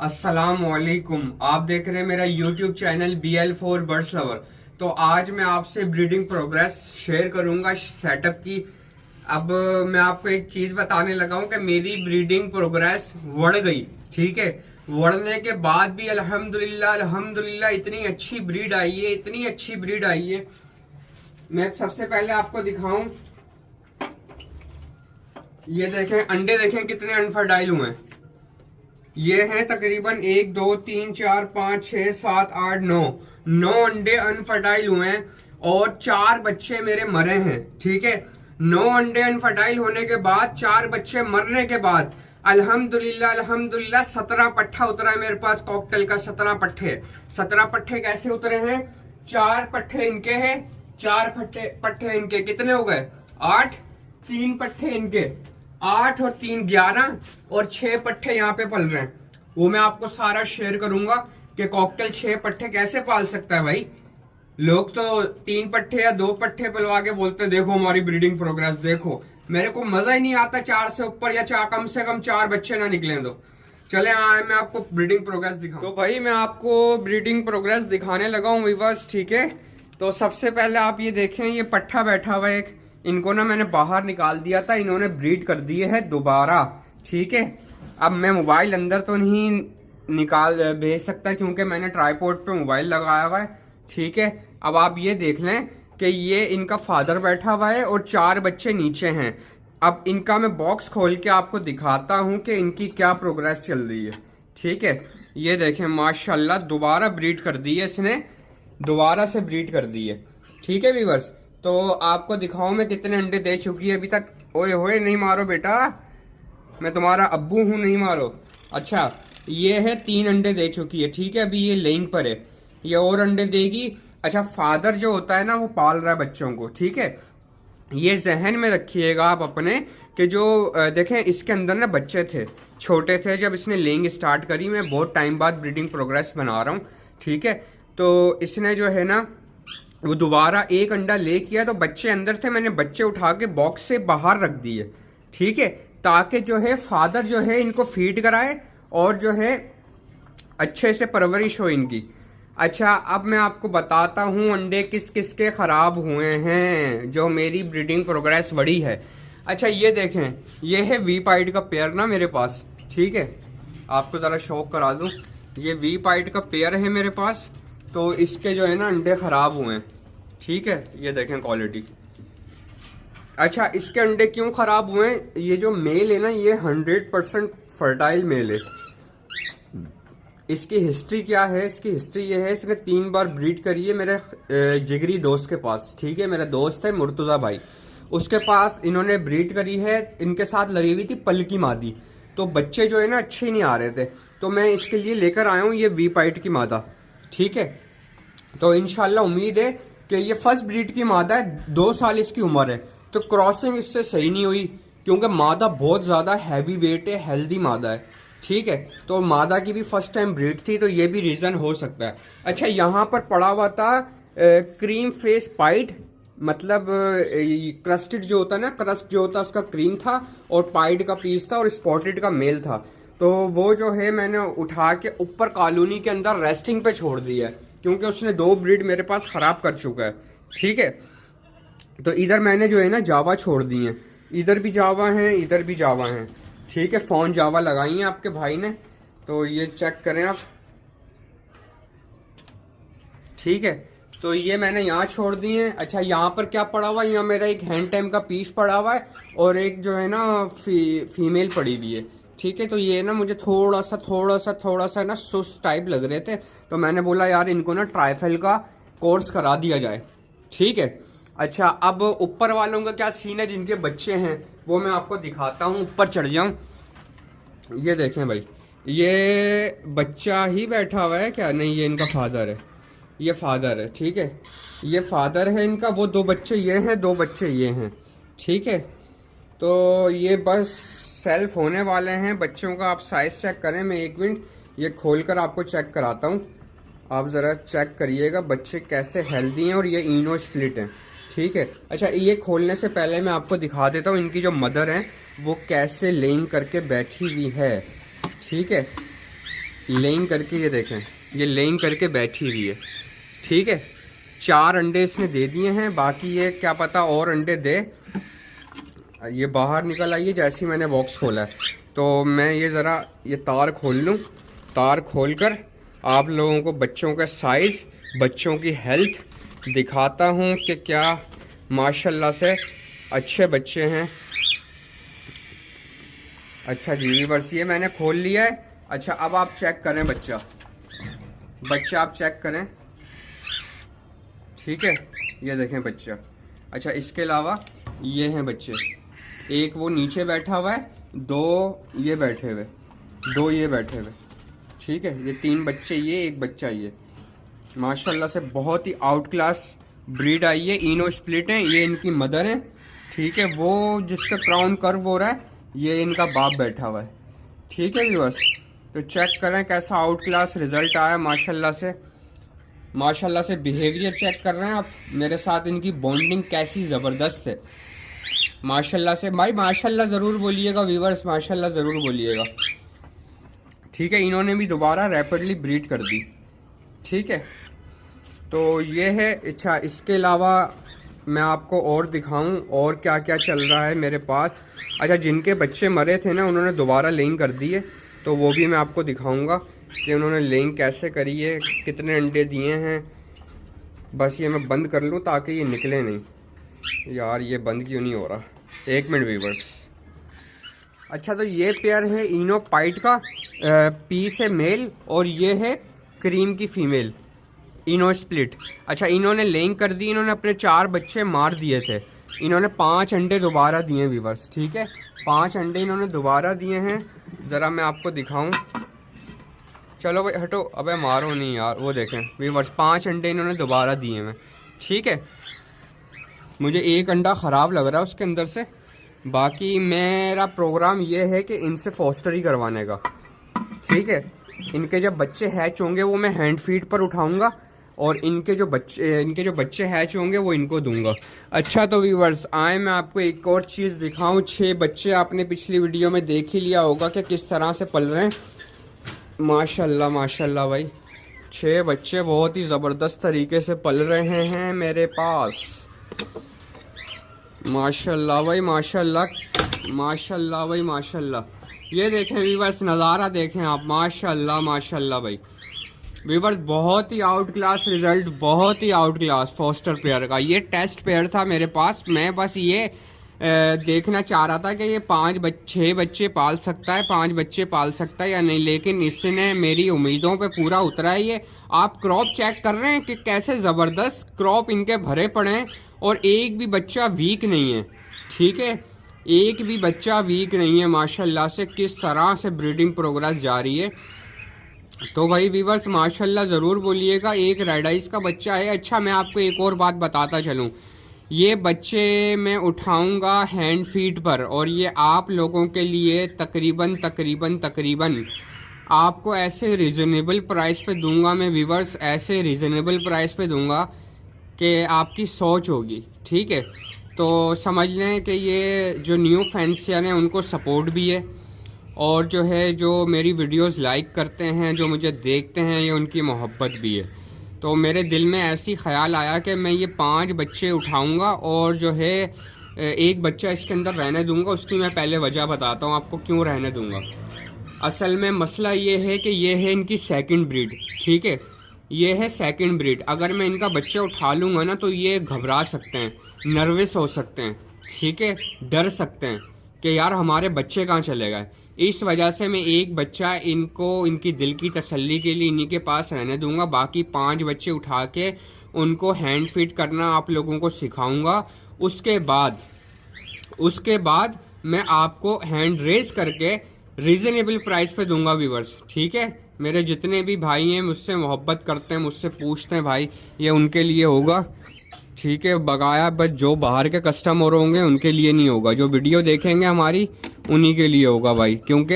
अस्सलामुअलैकुम। आप देख रहे हैं मेरा YouTube channel BL4 birds lover. तो आज मैं आपसे ब्रीडिंग प्रोग्रेस शेयर करूंगा सेटअप की। अब मैं आपको एक चीज बताने लगा हूं कि मेरी ब्रीडिंग प्रोग्रेस बढ़ गई। ठीक है, बढ़ने के बाद भी अल्हम्दुलिल्लाह अल्हम्दुलिल्लाह इतनी अच्छी ब्रीड आई है, इतनी अच्छी ब्रीड आई है। मैं सबसे पहले आपको दिखाऊं, ये देखें अंडे, देखें कितने अनफर्टाइल हुए हैं। ये है तकरीबन 1 2 3 4 5 6 7 8 9 अंडे अनफर्टाइल हुए हैं और 4 बच्चे मेरे मरे हैं। ठीक है, 9 अंडे अनफर्टाइल होने के बाद 4 बच्चे मरने के बाद अल्हम्दुलिल्लाह अल्हम्दुलिल्लाह 17 पट्ठा उतरा है मेरे पास कॉकटेल का। 17 पट्ठे। 17 पट्ठे कैसे उतरे हैं? 4 पट्ठे इनके हैं, 4 पट्ठे इनके। कितने हो गए? 8। 3 पट्ठे इनके, 8 और 3 11 और 6 पट्ठे यहाँ पे पल रहे हैं। वो मैं आपको सारा शेयर करूंगा कि कॉकटेल 6 पट्ठे कैसे पाल सकता है भाई। लोग तो 3 पट्ठे या 2 पट्ठे पलवा के बोलते हैं देखो हमारी ब्रीडिंग प्रोग्रेस देखो। मेरे को मजा ही नहीं आता 4 से ऊपर या कम से कम 4 बच्चे ना निकले। तो चले आए मैं आपको ब्रीडिंग प्रोग्रेस दिखाऊं। तो भाई मैं आपको ब्रीडिंग प्रोग्रेस दिखाने लगा हूँ व्यूअर्स। ठीक है, तो सबसे पहले आप ये देखें, ये पट्ठा बैठा हुआ है एक। इनको ना मैंने बाहर निकाल दिया था, इन्होंने ब्रीड कर दिए है दोबारा। ठीक है, अब मैं मोबाइल अंदर तो नहीं निकाल भेज सकता क्योंकि मैंने ट्राइपॉड पे मोबाइल लगाया हुआ है। ठीक है, अब आप ये देख लें कि ये इनका फादर बैठा हुआ है और 4 बच्चे नीचे हैं। अब इनका मैं बॉक्स खोल के आपको दिखाता हूँ कि इनकी क्या प्रोग्रेस चल रही है। ठीक है, ये देखें माशाल्लाह दोबारा ब्रीड कर दी है इसने, दोबारा से ब्रीड कर दी है। ठीक है व्यूअर्स, तो आपको दिखाऊं मैं कितने अंडे दे चुकी है अभी तक। ओए होए नहीं मारो बेटा, मैं तुम्हारा अब्बू हूं, नहीं मारो। अच्छा, ये है 3 अंडे दे चुकी है। ठीक है, अभी ये लेइंग पर है, ये और अंडे देगी। अच्छा, फादर जो होता है ना वो पाल रहा है बच्चों को। ठीक है, ये जहन में रखिएगा आप अपने कि जो देखें इसके अंदर ना बच्चे थे, छोटे थे जब इसने लेइंग स्टार्ट करी। मैं बहुत टाइम बाद ब्रीडिंग प्रोग्रेस बना रहा हूँ। ठीक है, तो इसने जो है ना वो दोबारा एक अंडा ले किया, तो बच्चे अंदर थे, मैंने बच्चे उठा के बॉक्स से बाहर रख दिए। ठीक है, ताकि जो है फादर जो है इनको फीड कराए और जो है अच्छे से परवरिश हो इनकी। अच्छा, अब मैं आपको बताता हूँ अंडे किस किस के खराब हुए हैं जो मेरी ब्रीडिंग प्रोग्रेस बढ़ी है। अच्छा, ये देखें, ये है वी पाइड का पेयर ना मेरे पास। ठीक है, आपको ज़रा शौक करा दूँ, ये वी पाइड का पेयर है मेरे पास। तो इसके जो है ना अंडे खराब हुए हैं। ठीक है, ये देखें क्वालिटी। अच्छा, इसके अंडे क्यों खराब हुए हैं? ये जो मेल है ना ये 100% फर्टाइल मेल है। इसकी हिस्ट्री क्या है? इसकी हिस्ट्री ये है, इसने 3 बार ब्रीड करी है मेरे जिगरी दोस्त के पास। ठीक है, मेरा दोस्त है मुर्तुजा भाई, उसके पास इन्होंने ब्रीड करी है। इनके साथ लगी हुई थी पलकी मादी, तो बच्चे जो है ना अच्छे नहीं आ रहे थे, तो मैं इसके लिए लेकर आया हूँ ये वी पाइट की मादा। ठीक है, तो इंशाल्लाह उम्मीद है कि ये फर्स्ट ब्रीड की मादा है, 2 साल इसकी उम्र है। तो क्रॉसिंग इससे सही नहीं हुई क्योंकि मादा बहुत ज़्यादा हैवी वेट है, हेल्दी मादा है। ठीक है, तो मादा की भी फर्स्ट टाइम ब्रीड थी, तो ये भी रीज़न हो सकता है। अच्छा, यहाँ पर पड़ा हुआ था क्रीम फेस पाइड, मतलब क्रस्टेड जो होता है ना, क्रस्ट जो होता है उसका क्रीम था और पाइड का पीस था और स्पॉटेड का मेल था। तो वो जो है मैंने उठा के ऊपर कॉलोनी के अंदर रेस्टिंग पे छोड़ दिया है क्योंकि उसने 2 ब्रीड मेरे पास ख़राब कर चुका है। ठीक है, तो इधर मैंने जो है ना जावा छोड़ दी हैं, इधर भी जावा हैं, इधर भी जावा हैं। ठीक है, फ़ोन जावा लगाई हैं आपके भाई ने, तो ये चेक करें आप। ठीक है, तो ये मैंने यहाँ छोड़ दी हैं। अच्छा, यहाँ पर क्या पड़ा हुआ है? यहाँ मेरा एक हैंड टाइम का पीस पड़ा हुआ है और एक जो है ना फीमेल पड़ी हुई है। ठीक है, तो ये ना मुझे थोड़ा सा ना सुस्त टाइप लग रहे थे, तो मैंने बोला यार इनको ना ट्राइफल का कोर्स करा दिया जाए। ठीक है, अच्छा, अब ऊपर वालों का क्या सीन है जिनके बच्चे हैं वो मैं आपको दिखाता हूँ। ऊपर चढ़ जाऊँ, ये देखें भाई, ये बच्चा ही बैठा हुआ है क्या? नहीं, ये इनका फादर है, ये फादर है। ठीक है, ये फादर है इनका, वो 2 बच्चे ये हैं, 2 बच्चे ये हैं। ठीक है, तो ये बस सेल्फ होने वाले हैं बच्चों का। आप साइज चेक करें, मैं 1 मिनट ये खोलकर आपको चेक कराता हूँ। आप ज़रा चेक करिएगा बच्चे कैसे हेल्दी हैं और ये इनो स्प्लिट हैं। ठीक है, अच्छा, ये खोलने से पहले मैं आपको दिखा देता हूँ इनकी जो मदर है वो कैसे लेइंग करके बैठी हुई है। ठीक है, लेइंग करके, ये देखें, ये लेइंग करके बैठी हुई है, ठीक है। 4 अंडे इसने दे दिए हैं, बाकी ये क्या पता और अंडे दे। ये बाहर निकल आई है जैसे ही मैंने बॉक्स खोला है। तो मैं ये ज़रा ये तार खोल लूँ, तार खोल कर आप लोगों को बच्चों का साइज़, बच्चों की हेल्थ दिखाता हूँ कि क्या माशाल्लाह से अच्छे बच्चे हैं। अच्छा जी व्यूअर्स, ये मैंने खोल लिया है। अच्छा अब आप चेक करें बच्चा आप चेक करें, ठीक है। ये देखें बच्चा। अच्छा इसके अलावा ये हैं बच्चे, एक वो नीचे बैठा हुआ है, 2 ये बैठे हुए, ठीक है। ये 3 बच्चे, ये एक बच्चा, ये माशाल्लाह से बहुत ही आउट क्लास ब्रीड आई है। इनो स्प्लिट है, ये इनकी मदर है, ठीक है। वो जिसका क्राउन कर्व हो रहा है ये इनका बाप बैठा हुआ है, ठीक है व्यूअर्स। तो चेक करें कैसा आउट क्लास रिजल्ट आया माशाल्लाह से बिहेवियर चेक कर रहे हैं आप मेरे साथ, इनकी बॉन्डिंग कैसी ज़बरदस्त है माशाल्लाह से। भाई माशाल्लाह ज़रूर बोलिएगा व्यूअर्स, माशाल्लाह ज़रूर बोलिएगा, ठीक है। इन्होंने भी दोबारा रैपिडली ब्रीड कर दी, ठीक है। तो ये है। अच्छा इसके अलावा मैं आपको और दिखाऊं और क्या क्या चल रहा है मेरे पास। अच्छा जिनके बच्चे मरे थे ना, उन्होंने दोबारा लेइंग कर दी है, तो वो भी मैं आपको दिखाऊंगा कि उन्होंने लेइंग कैसे करी है, कितने अंडे दिए हैं। बस ये मैं बंद कर लूं ताकि ये निकले नहीं। यार ये बंद क्यों नहीं हो रहा, 1 मिनट व्यूअर्स। अच्छा तो ये पेयर है इनो पाइट का, पीस है मेल, और ये है क्रीम की फीमेल इनो स्प्लिट। अच्छा इन्होंने लेइंग कर दी, इन्होंने अपने 4 बच्चे मार दिए थे, इन्होंने 5 अंडे दोबारा दिए व्यूअर्स, ठीक है। 5 अंडे इन्होंने दोबारा दिए हैं, ज़रा मैं आपको दिखाऊं। चलो भाई हटो, अबे मारो नहीं यार। वो देखें व्यूअर्स, 5 अंडे इन्होंने दोबारा दिए हैं, ठीक है। मुझे एक अंडा ख़राब लग रहा है उसके अंदर से, बाकी मेरा प्रोग्राम ये है कि इनसे फॉस्टर ही करवाने का, ठीक है। इनके जब बच्चे हैच होंगे वो मैं हैंड फीड पर उठाऊंगा, और इनके जो बच्चे हैच होंगे वो इनको दूंगा। अच्छा तो व्यूअर्स आए मैं आपको एक और चीज़ दिखाऊं। 6 बच्चे आपने पिछली वीडियो में देख ही लिया होगा कि किस तरह से पल रहे हैं। माशाल्लाह भाई, 6 बच्चे बहुत ही ज़बरदस्त तरीके से पल रहे हैं मेरे पास। माशाल्लाह भाई माशाल्लाह। ये देखें व्यूअर्स, नज़ारा देखें आप, माशाल्लाह भाई। व्यूअर्स बहुत ही आउट क्लास रिजल्ट, बहुत ही आउट क्लास फॉस्टर पेयर का। ये टेस्ट पेयर था मेरे पास, मैं बस ये देखना चाह रहा था कि ये 6 बच्चे पाल सकता है, 5 बच्चे पाल सकता है या नहीं, लेकिन इसने मेरी उम्मीदों पे पूरा उतरा है। ये आप क्रॉप चेक कर रहे हैं कि कैसे ज़बरदस्त क्रॉप इनके भरे पड़े हैं, और एक भी बच्चा वीक नहीं है, ठीक है। एक भी बच्चा वीक नहीं है माशाल्लाह से। किस तरह से ब्रीडिंग प्रोग्रेस जारी है। तो भाई व्यूअर्स माशाल्लाह ज़रूर बोलिएगा। एक रेड आइज का बच्चा है। अच्छा मैं आपको एक और बात बताता चलूँ, ये बच्चे मैं उठाऊंगा हैंड फीड पर, और ये आप लोगों के लिए तकरीबन आपको ऐसे रिजनेबल प्राइस पे दूंगा मैं व्यूअर्स, ऐसे रिजनेबल प्राइस पे दूंगा कि आपकी सोच होगी, ठीक है। तो समझ लें कि ये जो न्यू फैंसियर हैं उनको सपोर्ट भी है, और जो है जो मेरी वीडियोस लाइक करते हैं, जो मुझे देखते हैं, ये उनकी मोहब्बत भी है। तो मेरे दिल में ऐसी ख्याल आया कि मैं ये 5 बच्चे उठाऊंगा, और जो है एक बच्चा इसके अंदर रहने दूंगा। उसकी मैं पहले वजह बताता हूँ आपको क्यों रहने दूंगा। असल में मसला ये है कि ये है इनकी सेकंड ब्रीड, ठीक है। ये है सेकंड ब्रीड। अगर मैं इनका बच्चा उठा लूँगा ना तो ये घबरा सकते हैं, नर्वस हो सकते हैं, ठीक है, डर सकते हैं कि यार हमारे बच्चे कहाँ चले गए। इस वजह से मैं एक बच्चा इनको इनकी दिल की तसल्ली के लिए इन्हीं के पास रहने दूंगा। बाकी 5 बच्चे उठा के उनको हैंड फीड करना आप लोगों को सिखाऊंगा। उसके बाद मैं आपको हैंड रेस करके रीजनेबल प्राइस पे दूंगा व्यूअर्स, ठीक है। मेरे जितने भी भाई हैं मुझसे मोहब्बत करते हैं, मुझसे पूछते हैं भाई, ये उनके लिए होगा, ठीक है। बगाया बस जो बाहर के कस्टमर होंगे उनके लिए नहीं होगा, जो वीडियो देखेंगे हमारी उन्हीं के लिए होगा भाई, क्योंकि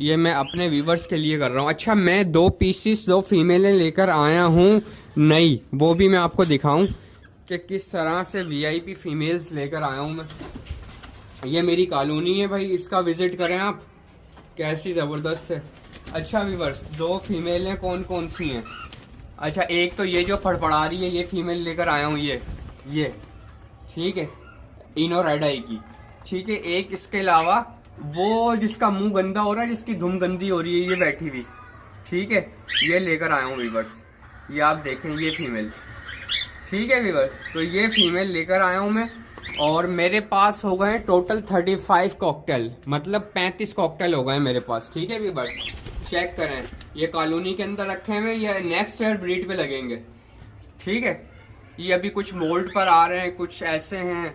ये मैं अपने व्यूवर्स के लिए कर रहा हूँ। अच्छा मैं 2 पीसीस 2 फीमेलें लेकर आया हूँ नई, वो भी मैं आपको दिखाऊं कि किस तरह से वीआईपी फीमेल्स लेकर आया हूँ मैं। ये मेरी कॉलोनी है भाई, इसका विजिट करें आप, कैसी ज़बरदस्त है। अच्छा व्यूअर्स, 2 फीमेल हैं, कौन कौन सी हैं? अच्छा, एक तो ये जो फड़फड़ा रही है, ये फीमेल लेकर आया हूँ, ये ठीक है, इनो रेड आई की, ठीक है। एक इसके अलावा वो जिसका मुंह गंदा हो रहा है, जिसकी धुम गंदी हो रही है, ये बैठी हुई, ठीक है, ये लेकर आया हूँ व्यूअर्स। ये आप देखें, ये फीमेल, ठीक है व्यूअर्स। तो ये फीमेल लेकर आया हूँ मैं, और मेरे पास हो गए टोटल 35 कॉकटेल, मतलब 35 कॉकटेल हो गए मेरे पास, ठीक है व्यूअर्स। चेक करें, ये कॉलोनी के अंदर रखे हुए, ये नेक्स्ट ईयर ब्रीड पे लगेंगे, ठीक है। ये अभी कुछ मोल्ड पर आ रहे हैं, कुछ ऐसे हैं।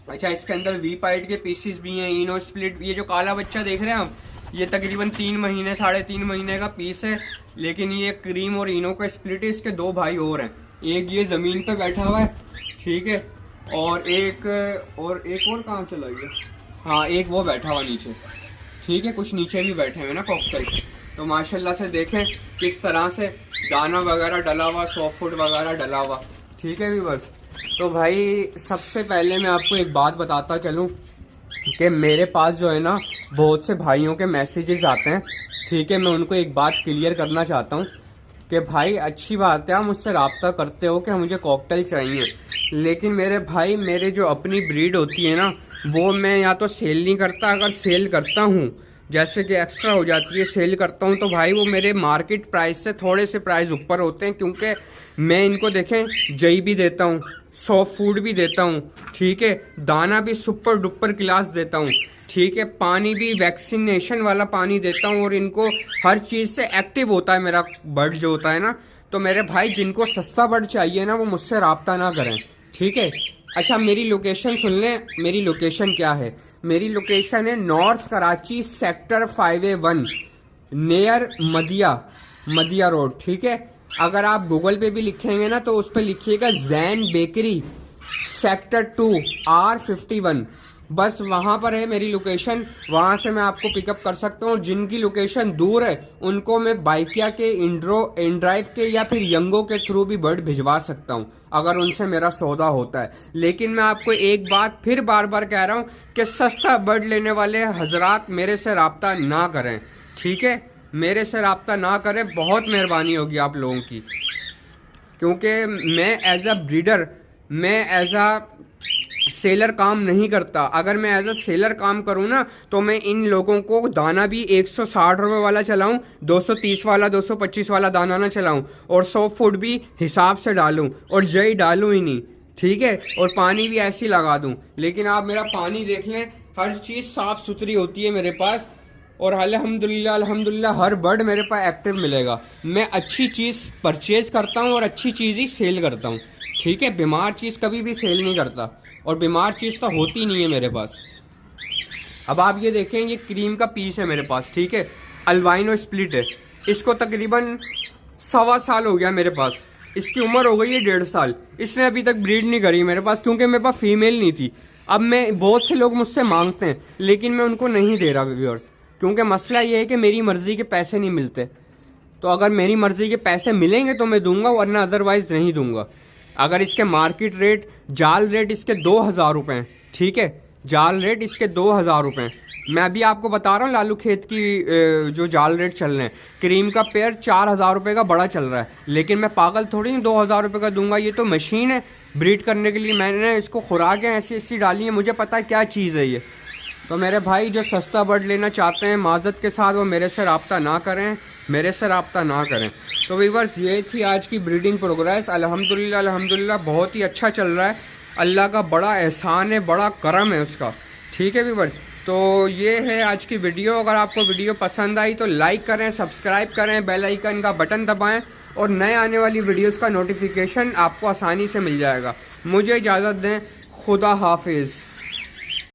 अच्छा, इसके अंदर वी पाइट के पीसीस भी हैं, इनो स्प्लिट। ये जो काला बच्चा देख रहे हैं आप, ये तकरीबन 3 महीने 3.5 महीने का पीस है, लेकिन ये क्रीम और इनो का स्प्लिट है। इसके 2 भाई और हैं, एक ये जमीन पे बैठा हुआ है, ठीक है, और एक और कहाँ चला गया, हाँ, एक वो बैठा हुआ नीचे, ठीक है। कुछ नीचे भी बैठे हुए ना कॉकटेल। तो माशाल्लाह से देखें किस तरह से दाना वगैरह डला हुआ, सॉफ्ट फूड वगैरह डला हुआ, ठीक है व्यूअर्स। तो भाई सबसे पहले मैं आपको एक बात बताता चलूं कि मेरे पास जो है ना, बहुत से भाइयों के मैसेजेस आते हैं, ठीक है। मैं उनको एक बात क्लियर करना चाहता हूं कि भाई अच्छी बात है आप मुझसे रब्ता करते हो कि मुझे कॉकटेल चाहिए, लेकिन मेरे भाई, मेरे जो अपनी ब्रीड होती है ना, वो मैं या तो सेल नहीं करता, अगर सेल करता हूँ जैसे कि एक्स्ट्रा हो जाती है, सेल करता हूँ, तो भाई वो मेरे मार्केट प्राइस से थोड़े से प्राइस ऊपर होते हैं, क्योंकि मैं इनको देखें जई भी देता हूँ, सॉफ्ट फूड भी देता हूँ, ठीक है, दाना भी सुपर डुपर क्लास देता हूँ, ठीक है, पानी भी वैक्सीनेशन वाला पानी देता हूँ, और इनको हर चीज़ से एक्टिव होता है मेरा बर्ड जो होता है ना। तो मेरे भाई जिनको सस्ता बर्ड चाहिए ना, वो मुझसे रब्ता ना करें, ठीक है। अच्छा, मेरी लोकेशन सुन लें, मेरी लोकेशन क्या है? मेरी लोकेशन है north Karachi sector 5A1 near Madiya road, ठीक है। अगर आप गूगल पे भी लिखेंगे ना, तो उस पर लिखिएगा जैन बेकरी सेक्टर 2 R51, बस वहाँ पर है मेरी लोकेशन। वहाँ से मैं आपको पिकअप कर सकता हूँ। जिनकी लोकेशन दूर है उनको मैं बाइकिया के, इनड्राइव के या फिर यंगो के थ्रू भी बर्ड भिजवा सकता हूँ, अगर उनसे मेरा सौदा होता है। लेकिन मैं आपको एक बात फिर बार बार कह रहा हूँ कि सस्ता बर्ड लेने वाले हजरात मेरे से रब्ता ना करें, ठीक है, मेरे से रब्ता ना करें, बहुत मेहरबानी होगी आप लोगों की। क्योंकि मैं एज अ ब्रीडर, मैं एज अ सेलर काम नहीं करता। अगर मैं एज अ सेलर काम करूं ना, तो मैं इन लोगों को दाना भी 160 रुपये वाला चलाऊं, 230 वाला 225 वाला दाना ना चलाऊं, और सॉफ्ट फूड भी हिसाब से डालूं, और जई डालूं ही नहीं, ठीक है, और पानी भी ऐसे ही लगा दूं। लेकिन आप मेरा पानी देख लें, हर चीज़ साफ़ सुथरी होती है मेरे पास, और अल्हम्दुलिल्लाह हर बर्ड मेरे पास एक्टिव मिलेगा। मैं अच्छी चीज़ परचेज़ करता हूँ और अच्छी चीज़ ही सेल करता हूँ, ठीक है। बीमार चीज़ कभी भी सेल नहीं करता, और बीमार चीज़ तो होती नहीं है मेरे पास। अब आप ये देखें, ये क्रीम का पीस है मेरे पास, ठीक है, अल्बाइनो स्प्लिट है। इसको तकरीबन 1.25 साल हो गया मेरे पास, इसकी उम्र हो गई है 1.5 साल। इसने अभी तक ब्रीड नहीं करी मेरे पास, क्योंकि मेरे पास फीमेल नहीं थी। अब मैं, बहुत से लोग मुझसे मांगते हैं, लेकिन मैं उनको नहीं दे रहा व्यूअर्स, क्योंकि मसला ये है कि मेरी मर्ज़ी के पैसे नहीं मिलते। तो अगर मेरी मर्ज़ी के पैसे मिलेंगे तो मैं दूंगा, वरना अदरवाइज़ नहीं दूंगा। अगर इसके मार्केट रेट, जाल रेट इसके 2000 रुपये हैं, ठीक है, जाल रेट इसके 2000 रुपये हैं। मैं अभी आपको बता रहा हूँ लालू खेत की जो जाल रेट चल रहे हैं। क्रीम का पेयर 4000 रुपये का बड़ा चल रहा है, लेकिन मैं पागल थोड़ी नहीं 2000 रुपये का दूंगा। ये तो मशीन है ब्रीड करने के लिए, मैंने इसको खुराकें ऐसी ऐसी डाली हैं, मुझे पता है क्या चीज़ है ये। तो मेरे भाई जो सस्ता बर्ड लेना चाहते हैं माज़त के साथ, वो मेरे से रब्ता ना करें, मेरे से रब्ता ना करें। तो व्यूअर्स, ये थी आज की ब्रीडिंग प्रोग्रेस। अल्हम्दुलिल्लाह बहुत ही अच्छा चल रहा है। अल्लाह का बड़ा एहसान है, बड़ा करम है उसका, ठीक है व्यूअर्स। तो ये है आज की वीडियो। अगर आपको वीडियो पसंद आई तो लाइक करें, सब्सक्राइब करें, बेल आइकन का बटन दबाएं, और नए आने वाली वीडियोस का नोटिफिकेशन आपको आसानी से मिल जाएगा। मुझे इजाज़त दें, खुदा हाफिज़।